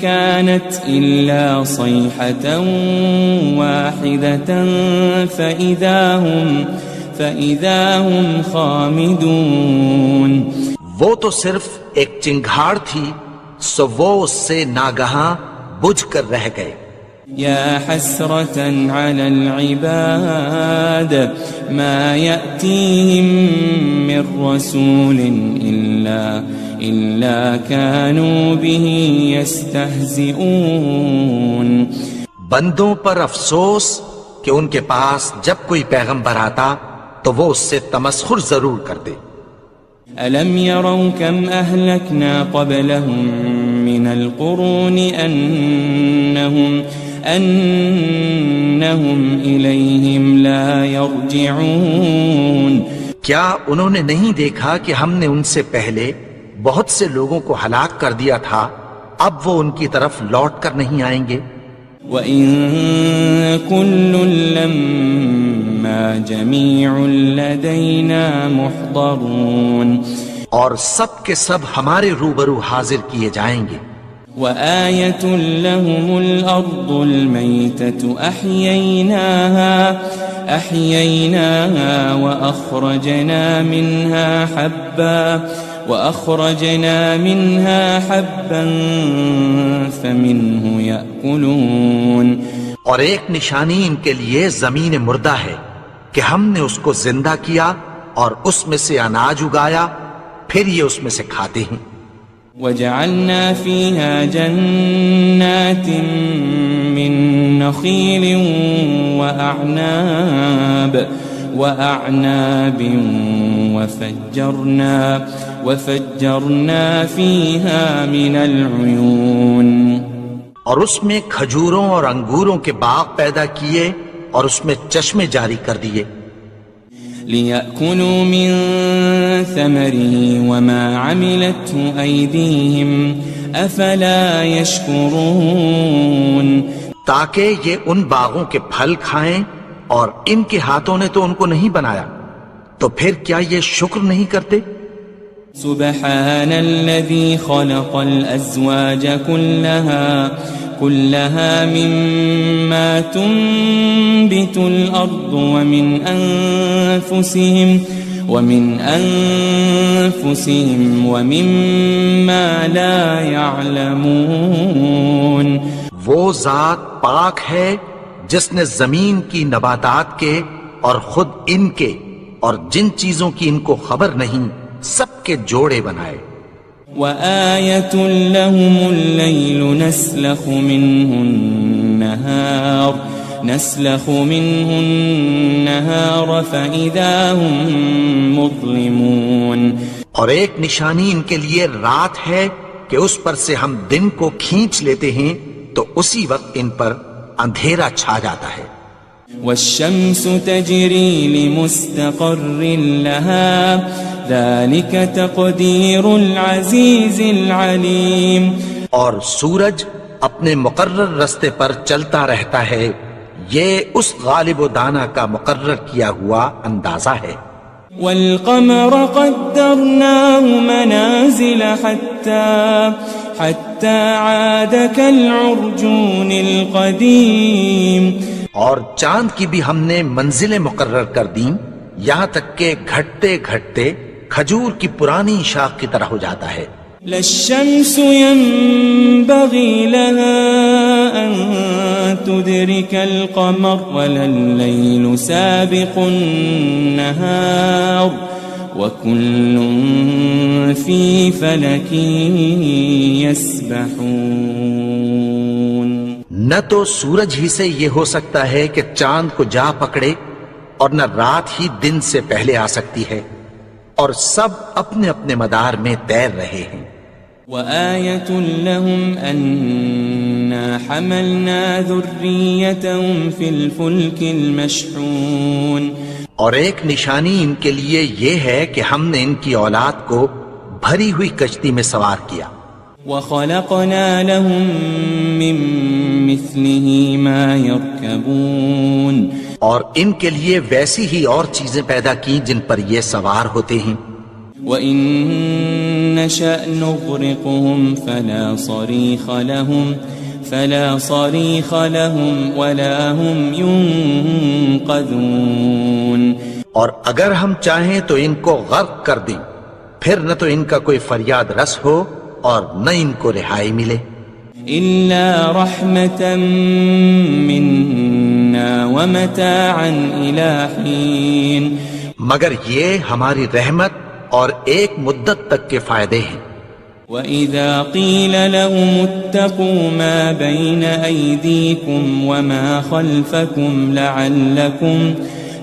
كانت إلا صيحة واحدة فإذا هم خامدون. وہ تو صرف ایک چنگھاڑ تھی، سو وہ اس سے ناگہاں بجھ کر رہ گئے. يا حسرة على العباد ما يأتيهم من رسول إلا كانوا به يستهزئون. بندوں پر افسوس کہ ان کے پاس جب کوئی پیغمبر آتا تو وہ اس سے تمسخر ضرور کرتے. ألم يروا كم أهلكنا قبلهم من القرون أنهم إليهم لا يرجعون. کیا انہوں نے نہیں دیکھا کہ ہم نے ان سے پہلے بہت سے لوگوں کو ہلاک کر دیا تھا، اب وہ ان کی طرف لوٹ کر نہیں آئیں گے. وَإِن كُلٌّ لَمَّا جَمِيعٌ لَدَيْنَا مُحْضَرُونَ. اور سب کے سب ہمارے روبرو حاضر کیے جائیں گے. وآية لهم الأرض الميتة أحييناها وأخرجنا منها حبا فمنه يأكلون. اور ایک نشانی ان کے لیے زمین مردہ ہے کہ ہم نے اس کو زندہ کیا اور اس میں سے اناج اگایا، پھر یہ اس میں سے کھاتے ہیں. وجعلنا فيها جنات من نخيل وأعناب وفجرنا فيها من العيون. اور اس میں کھجوروں اور انگوروں کے باغ پیدا کیے اور اس میں چشمے جاری کر دیے. لِيَأْكُلُوا مِن ثَمَرِهِ وَمَا عَمِلَتْهُ أَيْدِيهِمْ أَفَلَا يَشْكُرُونَ. تاکہ یہ ان باغوں کے پھل کھائیں اور ان کے ہاتھوں نے تو ان کو نہیں بنایا، تو پھر کیا یہ شکر نہیں کرتے؟ سبحان الذي خلق الأزواج كلها مما تنبت الأرض ومن أنفسهم ومما لا يعلمون. وہ ذات پاک ہے جس نے زمین کی نباتات کے اور خود ان کے اور جن چیزوں کی ان کو خبر نہیں سب کے جوڑے بنائے. وآية لهم الليل نسلخ منه النهار فإذا هم مظلمون. اور ایک نشانی ان کے لیے رات ہے کہ اس پر سے ہم دن کو کھینچ لیتے ہیں تو اسی وقت ان پر اندھیرا چھا جاتا ہے. والشمس تجري لمستقر لها ذلك تقدير العزيز العليم. اور سورج اپنے مقرر رستے پر چلتا رہتا ہے، یہ اس غالب و دانا کا مقرر کیا ہوا اندازہ ہے. والقمر قدرناه منازل حتى عاد كالعرجون القديم. اور چاند کی بھی ہم نے منزلیں مقرر کر دیں یہاں تک کہ گھٹتے گھٹتے کھجور کی پرانی شاخ کی طرح ہو جاتا ہے. للشمس ينبغي لها أن تدرك القمر ولا الليل سابق النهار وكل في فلك يسبحون. نہ تو سورج ہی سے یہ ہو سکتا ہے کہ چاند کو جا پکڑے اور نہ رات ہی دن سے پہلے آ سکتی ہے، اور سب اپنے اپنے مدار میں تیر رہے ہیں. وآية لهم أنا حملنا ذريتهم في الفلك المشحون. اور ایک نشانی ان کے لیے یہ ہے کہ ہم نے ان کی اولاد کو بھری ہوئی کشتی میں سوار کیا. وخلقنا لهم من مثله ما يركبون. اور ان کے لیے ویسی ہی اور چیزیں پیدا کی جن پر یہ سوار ہوتے ہیں. وَإِن نَّشَأْ نُغْرِقْهُمْ فَلَا صَرِيخَ لَهُمْ وَلَا هُمْ يُنقَذُونَ. اور اگر ہم چاہیں تو ان کو غرق کر دیں، پھر نہ تو ان کا کوئی فریاد رس ہو اور نہ ان کو رہائی ملے. إِلَّا رَحْمَةً مِّنَّا وَمَتَاعًا إِلَىٰ حِينٍ. مگر یہ ہماری رحمت اور ایک مدت تک کے فائدے ہیں. وَإِذَا قِيلَ لَهُمُ اتَّقُوا مَا بَيْنَ أَيْدِيكُمْ وَمَا خَلْفَكُمْ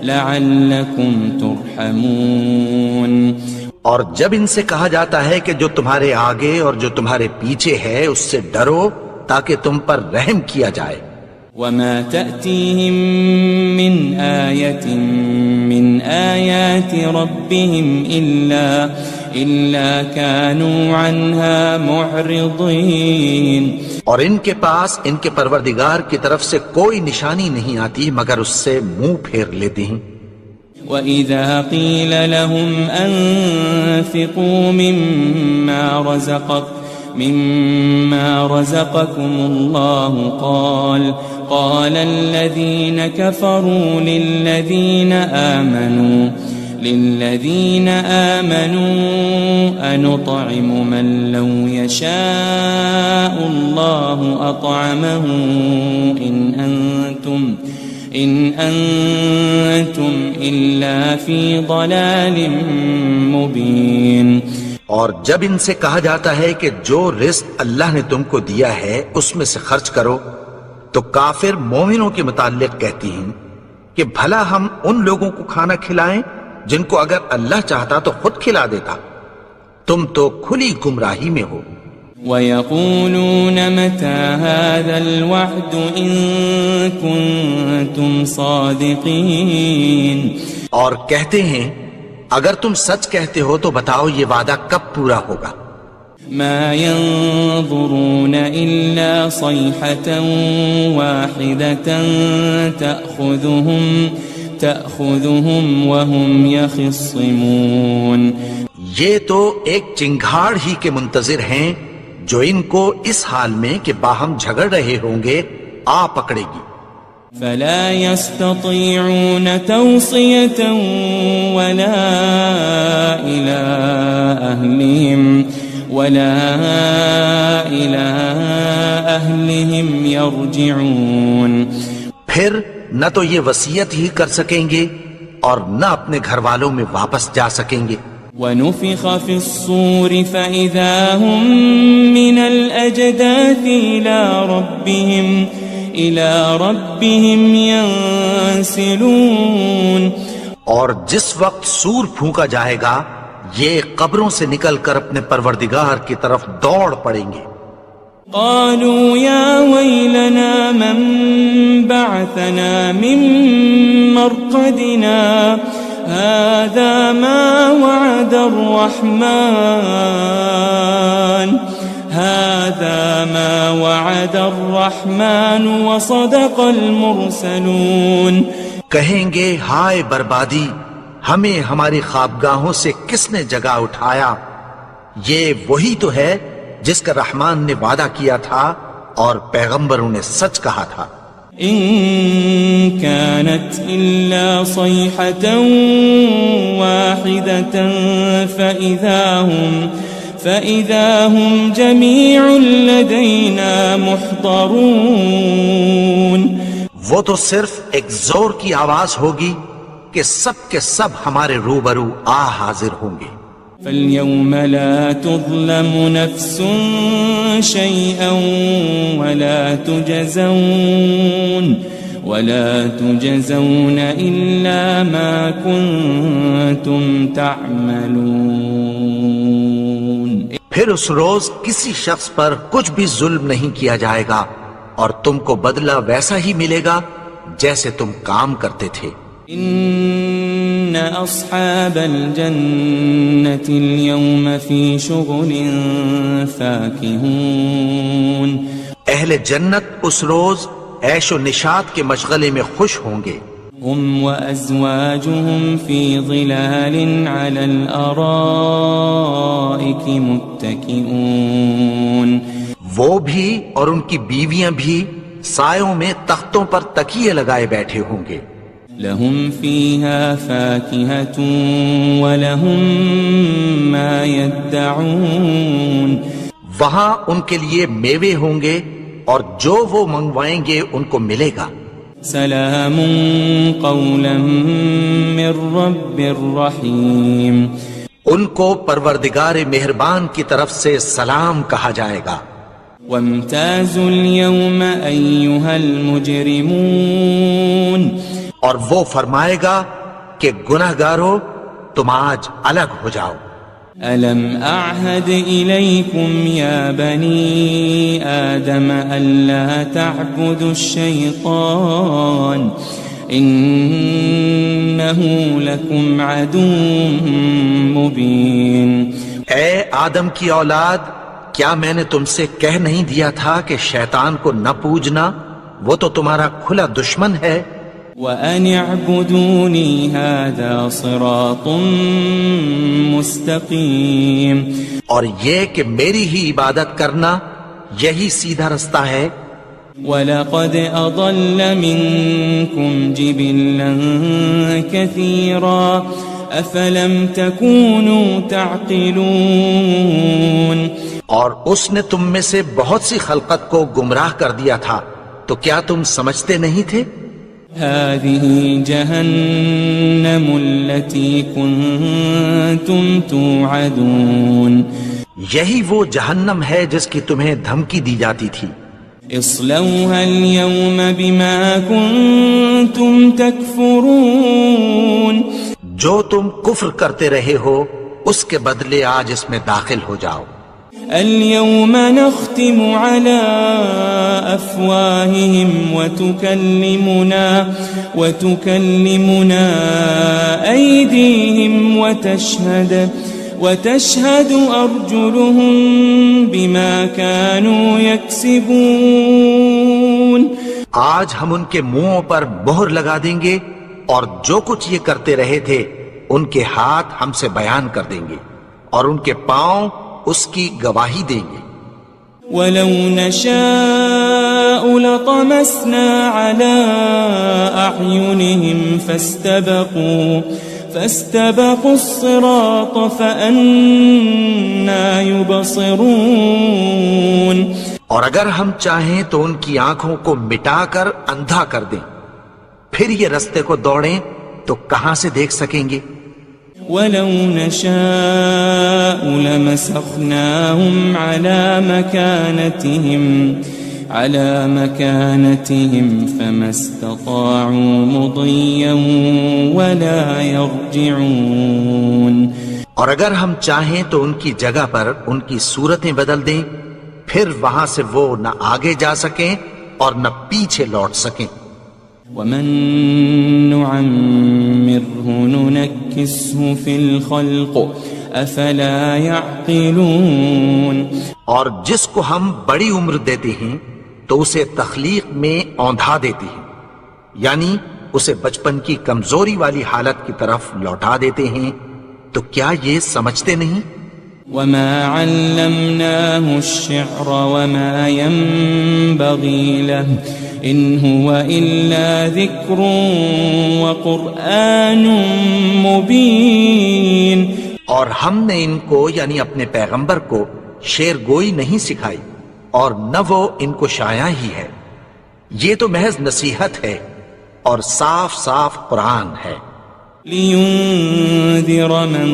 لَعَلَّكُمْ تُرْحَمُونَ. اور جب ان سے کہا جاتا ہے کہ جو تمہارے آگے اور جو تمہارے پیچھے ہے اس سے ڈرو تاکہ تم پر رحم کیا جائے. وَمَا تَأْتِيهِم مِّنْ آيَةٍ مِّنْ آيَاتِ رَبِّهِمْ إِلَّا كَانُوا عَنْهَا مُعْرِضِينَ. اور ان کے پاس ان کے پروردگار کی طرف سے کوئی نشانی نہیں آتی مگر اس سے منہ پھیر لیتے ہیں. وَإِذَا قِيلَ لَهُمْ أَنفِقُوا مِمَّا رَزَقَكُمُ اللَّهُ قَالَ الَّذِينَ كَفَرُوا لِلَّذِينَ آمَنُوا أَنُطْعِمُ مَن لَّوْ يَشَاءُ اللَّهُ أَطْعَمَهُ إِنْ أَنْتُمْ إِلَّا فِي ضَلَالٍ مُبِينٍ۔ اور جب ان سے کہا جاتا ہے کہ جو رزق اللہ نے تم کو دیا ہے اس میں سے خرچ کرو، تو کافر مومنوں کے متعلق کہتی ہیں کہ بھلا ہم ان لوگوں کو کھانا کھلائیں جن کو اگر اللہ چاہتا تو خود کھلا دیتا، تم تو کھلی گمراہی میں ہو۔ وَيَقُولُونَ مَتَى هَذَا الْوَعْدُ إِن كُنتُمْ صَادِقِينَ، اور کہتے ہیں اگر تم سچ کہتے ہو تو بتاؤ یہ وعدہ کب پورا ہوگا۔ مَا يَنظُرُونَ إِلَّا صَيْحَةً وَاحِدَةً تَأْخُذُهُمْ وَهُمْ يَخِصِّمُونَ، یہ تو ایک چنگھاڑ ہی کے منتظر ہیں جو ان کو اس حال میں کہ باہم جھگڑ رہے ہوں گے آ پکڑے گی۔ فَلَا يَسْتَطِيعُونَ تَوْصِيَةً وَلَا إِلَىٰ أَهْلِهِمْ يَرْجِعُونَ، پھر نہ تو یہ وصیت ہی کر سکیں گے اور نہ اپنے گھر والوں میں واپس جا سکیں گے۔ وَنُفِخَ فِي الصُّورِ فَإِذَا هُم مِّنَ الْأَجْدَاثِ إِلَىٰ رَبِّهِمْ يَنسِلُونَ، اور جس وقت سور پھونکا جائے گا یہ قبروں سے نکل کر اپنے پروردگار کی طرف دوڑ پڑیں گے۔ قالوا يا ويلنا من بعثنا من مرقدنا هذا ما وعد الرحمن وصدق المرسلون، کہیں گے ہائے بربادی، ہمیں ہماری خوابگاہوں سے کس نے جگا اٹھایا، یہ وہی تو ہے جس کا رحمان نے وعدہ کیا تھا اور پیغمبروں نے سچ کہا تھا۔ إن كانت إلا صيحة واحدة فإذا هم جميع لدينا محضرون، وہ تو صرف ایک زور کی آواز ہوگی کہ سب کے سب ہمارے روبرو آ حاضر ہوں گے۔ فَالْيَوْمَ لَا تُظْلَمُ نَفْسٌ شَيْئًا وَلَا تُجْزَوْنَ إِلَّا مَا كُنتُمْ تَعْمَلُونَ، پھر اس روز کسی شخص پر کچھ بھی ظلم نہیں کیا جائے گا اور تم کو بدلہ ویسا ہی ملے گا جیسے تم کام کرتے تھے۔ إن أصحاب الجنة اليوم في شغل فاكهون، اہل جنت اس روز عیش و نشاط کے مشغلے میں خوش ہوں گے۔ هم وأزواجهم في ظلال على الأرائك متكئون، وہ بھی اور ان کی بیویاں بھی سایوں میں تختوں پر تکیے لگائے بیٹھے ہوں گے۔ لهم فيها فاكهة ولهم ما يدعون، وہاں ان کے لیے میوے ہوں گے اور جو وہ منگوائیں گے ان کو ملے گا۔ سلام قولا من رب الرحیم، ان کو پروردگار مہربان کی طرف سے سلام کہا جائے گا۔ وامتازوا اليوم أيها المجرمون، اور وہ فرمائے گا کہ گناہگارو تم آج الگ ہو جاؤ۔ ألم أعهد إليكم يا بني آدم ألا تعبدوا الشيطان إنه لكم عدو مبين، اے آدم کی اولاد، کیا میں نے تم سے کہہ نہیں دیا تھا کہ شیطان کو نہ پوجنا، وہ تو تمہارا کھلا دشمن ہے۔ وَأَنِ اعْبُدُونِي هَذَا صِرَاطٌ مُسْتَقِيمٌ، اور یہ کہ میری ہی عبادت کرنا یہی سیدھا رستہ ہے۔ وَلَقَدْ أَضَلَّ مِنكُمْ جِبِلًّا كَثِيرًا أَفَلَمْ تَكُونُوا تَعْقِلُونَ، اور اس نے تم میں سے بہت سی خلقت کو گمراہ کر دیا تھا، تو کیا تم سمجھتے نہیں تھے؟ هذه جهنم التي كنتم توعدون، یہی وہ جہنم ہے جس کی تمہیں دھمکی دی جاتی تھی۔ اصلوها اليوم بما كنتم تكفرون، جو تم کفر کرتے رہے ہو اس کے بدلے آج اس میں داخل ہو جاؤ۔ اليوم نختم على أفواههم وتكلمنا أيديهم وتشهد أرجلهم بما كانوا يكسبون، آج ہم ان کے منہوں پر مہر لگا دیں گے اور جو کچھ یہ کرتے رہے تھے ان کے ہاتھ ہم سے بیان کر دیں گے اور ان کے پاؤں اس کی گواہی دیں گے۔ وَلَوْ نَشَاءُ لَطَمَسْنَا عَلَىٰ أَعْيُنِهِمْ فَاسْتَبَقُوا الصِّرَاطَ فَأَنَّىٰ يُبْصِرُونَ، اور اگر ہم چاہیں تو ان کی آنکھوں کو مٹا کر اندھا کر دیں، پھر یہ رستے کو دوڑیں تو کہاں سے دیکھ سکیں گے؟ وَلَوْ نَشَاءُ لَمَسَخْنَاهُمْ عَلَى مَكَانَتِهِمْ فَمَا اسْتَطَاعُوا مُضِيًّا وَلَا يَرْجِعُونَ، اور اگر ہم چاہیں تو ان کی جگہ پر ان کی صورتیں بدل دیں، پھر وہاں سے وہ نہ آگے جا سکیں اور نہ پیچھے لوٹ سکیں۔ وَمَن نُعَمِّرْهُ نُنَكِّسْهُ فِي الْخَلْقِ أَفَلَا يَعْقِلُونَ، اور جس کو ہم بڑی عمر دیتے ہیں تو اسے تخلیق میں اوندھا دیتے ہیں، یعنی اسے بچپن کی کمزوری والی حالت کی طرف لوٹا دیتے ہیں، تو کیا یہ سمجھتے نہیں؟ وَمَا عَلَّمْنَاهُ الشِّعْرَ وَمَا يَنبَغِي لَهُ إِنْ هُوَ إِلَّا ذِكْرٌ وَقُرْآنٌ مُبِينٌ، اور ہم نے ان کو یعنی اپنے پیغمبر کو شعر گوئی نہیں سکھائی اور نہ وہ ان کو شایع ہی ہے، یہ تو محض نصیحت ہے اور صاف صاف قرآن ہے۔ لِيُنذِرَ مَن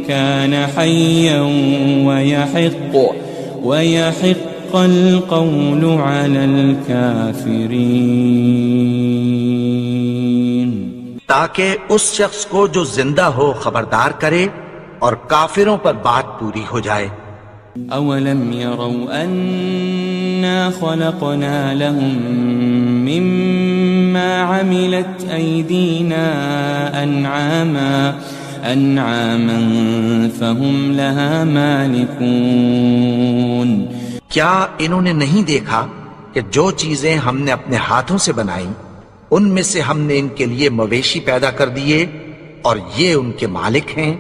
كَانَ حَيًّا وَيَحِقَّ الْقَوْلُ عَلَى الْكَافِرِينَ، تاکہ اس شخص کو جو زندہ ہو خبردار کرے اور کافروں پر بات پوری ہو جائے۔ أَوَلَمْ يَرَوْا أَنَّا خَلَقْنَا لَهُم مِّمَّا عَمِلَتْ أَيْدِينَا أَنْعَامًا فَهُمْ لَهَا مَالِكُونَ، کیا انہوں نے نہیں دیکھا کہ جو چیزیں ہم نے اپنے ہاتھوں سے بنائیں ان میں سے ہم نے ان کے لیے مویشی پیدا کر دیے اور یہ ان کے مالک ہیں۔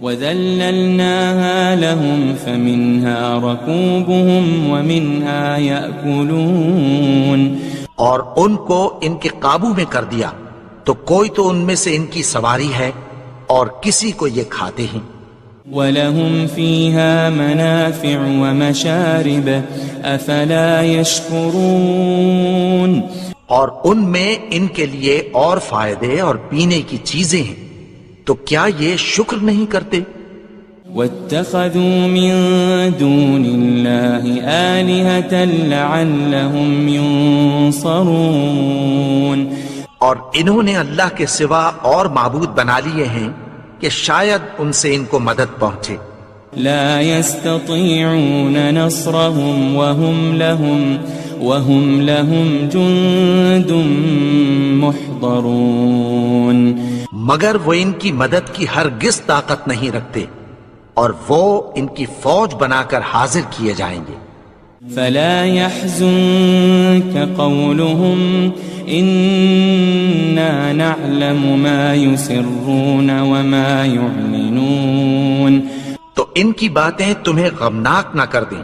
وَذَلَّلْنَاهَا لَهُمْ فَمِنْهَا رَكُوبُهُمْ وَمِنْهَا يَأْكُلُونَ، اور ان کو ان کے قابو میں کر دیا تو کوئی تو ان میں سے ان کی سواری ہے اور کسی کو یہ کھاتے ہیں۔ وَلَهُمْ فِيهَا مَنَافِعُ وَمَشَارِبُ أَفَلَا يَشْكُرُونَ، اور ان میں ان کے لیے اور فائدے اور پینے کی چیزیں ہیں، تو کیا یہ شکر نہیں کرتے؟ وَاتَّخَذُوا مِن دُونِ اللَّهِ آلِهَةً لَعَلَّهُمْ يُنصَرُونَ، اور انہوں نے اللہ کے سوا اور معبود بنا لیے ہیں کہ شاید ان سے ان کو مدد پہنچے۔ لا يستطيعون نصرهم وهم لهم جند محضرون، مگر وہ ان کی مدد کی ہرگز طاقت نہیں رکھتے اور وہ ان کی فوج بنا کر حاضر کیے جائیں گے۔ فلا يحزنك قولهم إنا نعلم ما يسرون وما يعلنون. تو ان کی باتیں تمہیں غمناک نہ کر دیں.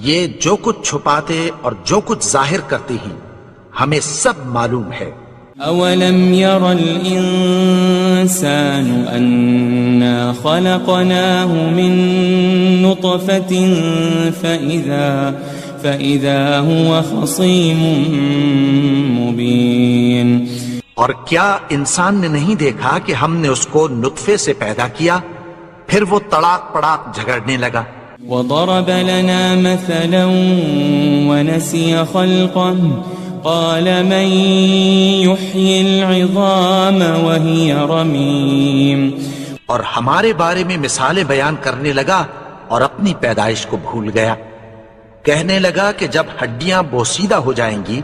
یہ جو کچھ چھپاتے اور جو کچھ ظاہر کرتے ہیں ہمیں سب معلوم ہے. أولم ير الإنسان أنا خلقناه من نطفة فإذا هو خصيم مبين. اور کیا انسان نے نہیں دیکھا کہ ہم نے اس کو نطفے سے پیدا کیا پھر وہ تڑاک پڑاک جھگڑنے لگا. وضرب لنا مثلا ونسي خلقه قال من يحيي العظام وهي رميم. اور ہمارے بارے میں مثالیں بیان کرنے لگا اور اپنی پیدائش کو بھول گیا. کہنے لگا کہ جب ہڈیاں بوسیدہ ہو جائیں گی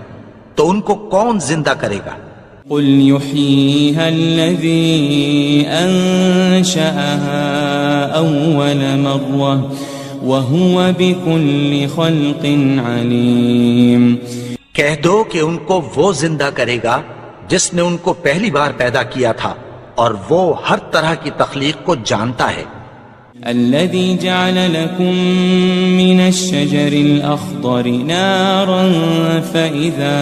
تو ان کو کون زندہ کرے گا. قل يحييها الذي أنشأها أول مرة وهو بكل خلق عليم. کہہ دو کہ ان کو وہ زندہ کرے گا جس نے ان کو پہلی بار پیدا کیا تھا اور وہ ہر طرح کی تخلیق کو جانتا ہے. الذي جعل لكم من الشجر الأخضر نارا فإذا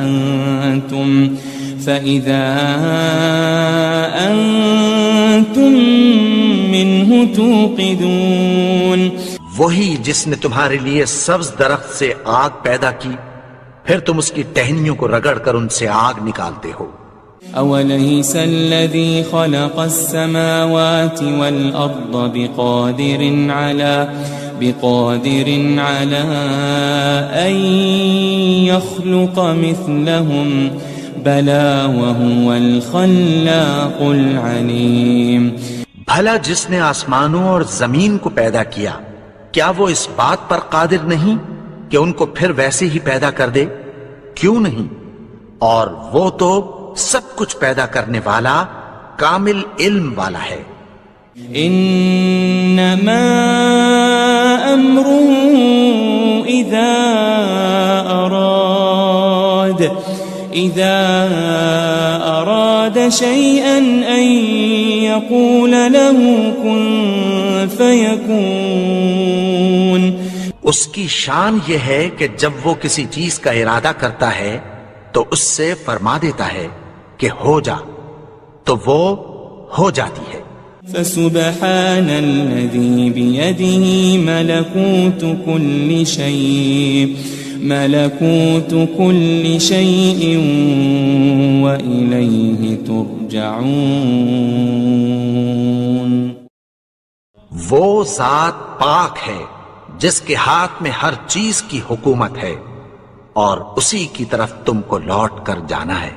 أنتم منه توقدون. وہی جس نے تمہارے لیے سبز درخت سے آگ پیدا کی پھر تم اس کی ٹہنیوں کو رگڑ کر ان سے آگ نکالتے ہو. أوليس الذي خلق السماوات والأرض بقادر على أن يخلق مثلهم بلى وهو الخلاق العليم. بھلا جس نے آسمانوں اور زمین کو پیدا کیا کیا وہ اس بات پر قادر نہیں کہ ان کو پھر ویسے ہی پیدا کر دے؟ کیوں نہیں؟ اور وہ تو سب کچھ پیدا کرنے والا کامل علم والا ہے. انما امره اذا اراد شيئا ان يقول له كن فيكون. اس کی شان یہ ہے کہ جب وہ کسی چیز کا ارادہ کرتا ہے تو اس سے فرما دیتا ہے کہ ہو جا تو وہ ہو جاتی ہے. فسبحان الذي بيده ملكوت كل شيء وإليه ترجعون. وہ ذات پاک ہے جس کے ہاتھ میں ہر چیز کی حکومت ہے اور اسی کی طرف تم کو لوٹ کر جانا ہے.